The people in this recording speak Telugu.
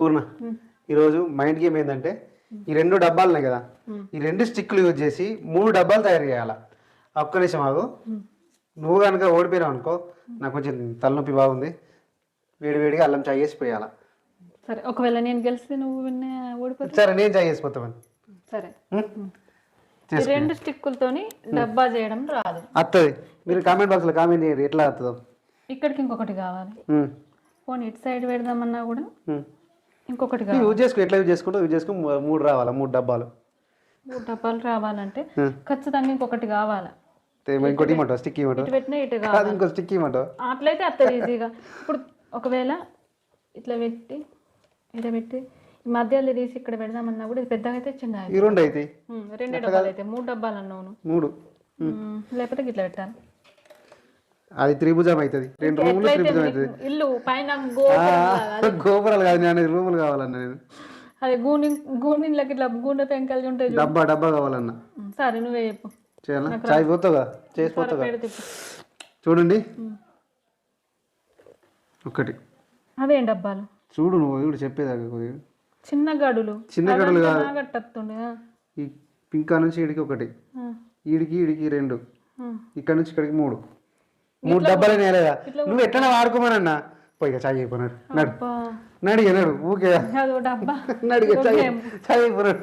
పూర్ణ ఈరోజు మైండ్ గేమ్ ఏంటంటే ఈ 2 డబ్బాలు ఉన్నాయి కదా, ఈ 2 స్టిక్లు యూజ్ చేసి 3 డబ్బాలు తయారు చేయాలా. ఒక్క నిమిషం ఆగు. నువ్వు కనుక ఓడిపోయినావు అనుకో, నాకు కొంచెం తలనొప్పి బాగుంది, వేడివేడిగా అల్లం చాయ్ చేసి పోయాలా. సరే, ఒకవేళ నేను గెలిస్తే నువ్వు ఓడిపోతే సరే, నేను చాయ్ చేసి పోతామని. సరే, ఈ 2 స్టిక్కులతోని డబ్బా చేయడం రాదు. వస్తుంది. మీరు కామెంట్ బాక్స్లో కామెంట్ చేయండి ఎట్లా వస్తుందో. ఇక్కడికి ఇంకొకటి కావాలి. పోనీ ఇటు సైడ్ పెడదామన్నా కూడా ఇంకొకటి కావాలి. యూజ్ చేసుకో, ఎట్లా యూజ్ చేసుకుంటూ యూజ్ చేసుకో. 3 రావాలా, 3 డబ్బాలు. 3 డబ్బాలు రావాలంటే ఖచ్చితంగా ఇంకొకటి కావాలి. ఇంకోటి ఇవ్వమంటావు, స్టిక్ ఇవ్వమంటావు. ఇటు పెట్టినా ఇటు కావాలి, ఇంకో స్టిక్ ఇవ్వమంటావు. అట్లయితే అత్తది ఈజీగా. ఇప్పుడు ఒకవేళ ఇట్లా పెట్టి ఇట్లా పెట్టి ఈ మధ్యలో తీసి ఇక్కడ పెడదామన్నా కూడా ఇది పెద్దగా అయితే చిన్న ఈ 2 అయితే 2 డబ్బాలు అయితే 3 డబ్బాలు అన్నావు 3. లేకపోతే ఇట్లా పెట్టాను. అది త్రిభుజం అవుతుంది. 2 రూములు త్రిభుజం అవుతుంది. ఇల్లు పైన గోపురాలు కాదు, నేను రూములు కావాలన్నా. నేను అదే గూనిళ్ళకి ఇట్లా గూనె పెంకలు ఉంటాయి. డబ్బా కావాలన్నా. సరే, నువ్వే చెప్పు. చేయాలా? చాయ్ పోతావుగా, చేసిపోతావుగా. చూడండి, ఒకటి. అవేం డబ్బాలు చూడు, నువ్వు ఇప్పుడు చెప్పేదాకా. చిన్న గడులు కాదు, ఈ పింకా నుంచి ఈడికి ఒకటి, ఈడికి 2, ఇక్కడ నుంచి ఇక్కడికి 3 డబ్బాలు నేలేదా. నువ్వు ఎట్లా వాడుకోమనన్నా. పోయి చాయ్ అయిపోయినాడు. నడు ఊకే డబ్బా నడిగా చాయ్ అయిపోయినాడు.